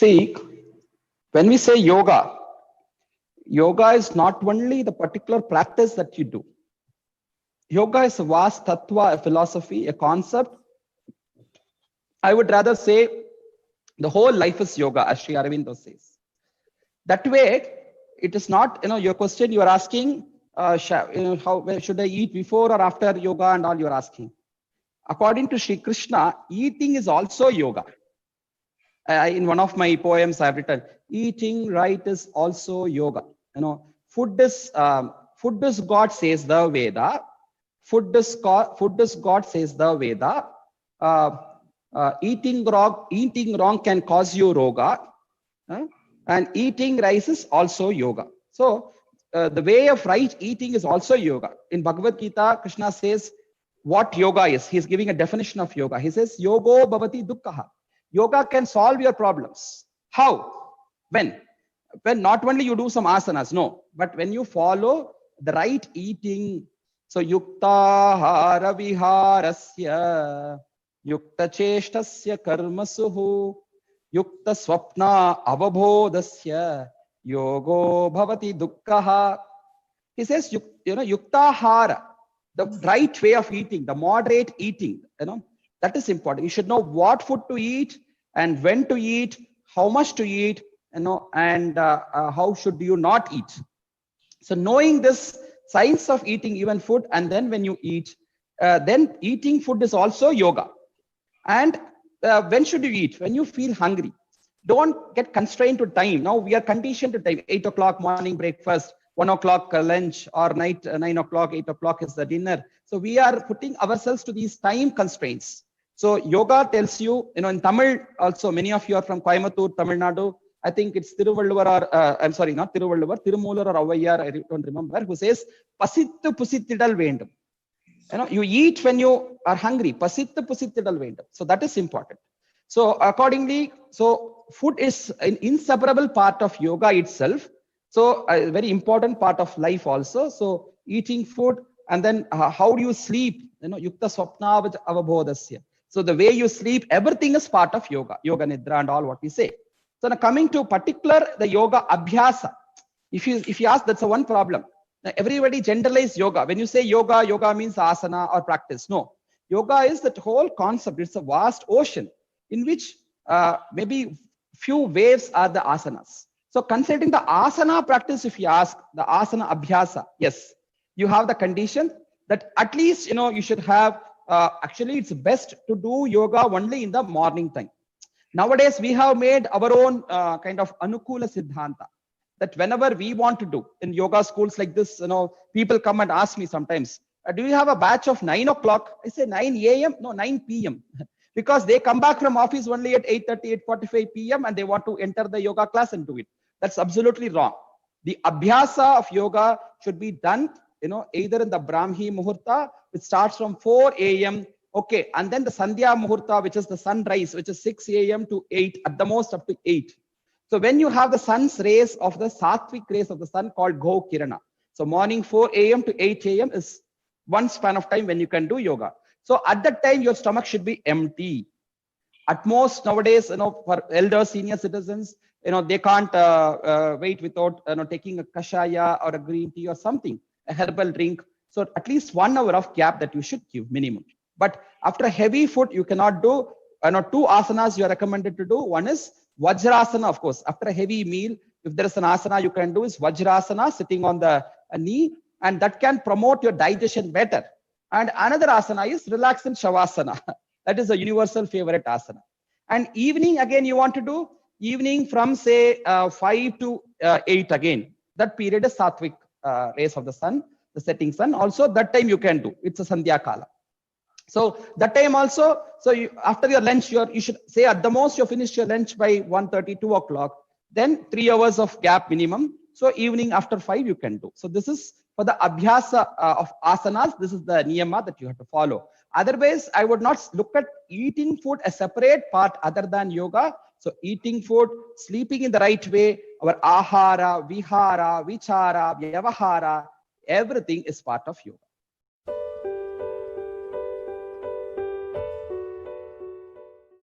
See, when we say yoga, yoga is not only the particular practice that you do. Yoga is a vast tattva, a philosophy, a concept. I would rather say the whole life is yoga, as Sri Aurobindo says. That way, it is not, your question you are asking, where should I eat before or after yoga and all you are asking. According to Sri Krishna, eating is also yoga. In one of my poems, I have written, eating right is also yoga. Food is God, says the Veda. Food is God, says the Veda. Eating wrong can cause you roga. And eating rice is also yoga. So the way of right eating is also yoga. In Bhagavad Gita, Krishna says what yoga is. He's giving a definition of yoga. He says, Yogo bhavati dukkha. Yoga can solve your problems. How? When not only you do some asanas, no, but when you follow the right eating. So yukta hara viharasya, yukta cheshtasya karmasuhu, yukta swapna avabodhasya, yogo bhavati dukkha. He says, yukta hara, the right way of eating, the moderate eating, that is important. You should know what food to eat and when to eat, how much to eat, and how should you not eat. So knowing this science of eating even food, and then when you eat, then eating food is also yoga. And when should you eat? When you feel hungry. Don't get constrained to time. Now we are conditioned to time. 8 o'clock morning breakfast, 1 o'clock lunch, or night 9 o'clock, 8 o'clock is the dinner. So we are putting ourselves to these time constraints. So yoga tells you, in Tamil also, many of you are from Coimbatore, Tamil Nadu. I think it's Tiruvalluvar or, I'm sorry, not Tiruvalluvar, Tirumoolar or Avayyar, I don't remember, who says, Pasittu pusittidal vendum. You eat when you are hungry. Pasittu pusittidal vendum. So that is important. So accordingly, so food is an inseparable part of yoga itself. So a very important part of life also. So eating food, and then how do you sleep? Yukta swapna avabodhasya. So the way you sleep, everything is part of yoga, yoga nidra and all what we say. So now coming to particular, the yoga abhyasa. If you ask, that's a one problem. Now everybody generalize yoga. When you say yoga, yoga means asana or practice. No, yoga is that whole concept. It's a vast ocean in which maybe few waves are the asanas. So considering the asana practice, if you ask the asana abhyasa, yes, you have the condition that at least, you should have, actually it's best to do yoga only in the morning time. Nowadays, we have made our own kind of anukula siddhanta, that whenever we want to do in yoga schools like this, people come and ask me sometimes, do you have a batch of 9 o'clock? I say 9 a.m. No, 9 p.m. because they come back from office only at 8:30, 8:45 p.m. and they want to enter the yoga class and do it. That's absolutely wrong. The abhyasa of yoga should be done, either in the Brahmi Muhurta, which starts from 4 a.m. Okay, and then the Sandhya Muhurta, which is the sunrise, which is 6 a.m. to 8, at the most up to 8. So when you have the sun's rays of the sattvic rays of the sun called Go Kirana. So morning 4 a.m. to 8 a.m. is one span of time when you can do yoga. So at that time, your stomach should be empty. At most nowadays, for elder senior citizens, they can't wait without taking a kashaya or a green tea or something, a herbal drink. So at least 1 hour of gap that you should give minimum. But after heavy food, you cannot do, 2 asanas you are recommended to do. One is Vajrasana, of course. After a heavy meal, if there is an asana you can do is Vajrasana, sitting on the knee, and that can promote your digestion better. And another asana is relaxant Shavasana. That is a universal favorite asana. And evening, again, you want to do evening from say 5 to 8 again. That period is Sattvic rays of the sun, the setting sun. Also, that time you can do. It's a Sandhya Kala. So that time also, so after your lunch, you should say at the most you finish your lunch by 1:30, 2 o'clock. Then 3 hours of gap minimum. So evening after 5 you can do. So this is for the abhyasa of asanas. This is the niyama that you have to follow. Otherwise, I would not look at eating food a separate part other than yoga. So eating food, sleeping in the right way, our ahara, vihara, vichara, vyavahara, everything is part of yoga.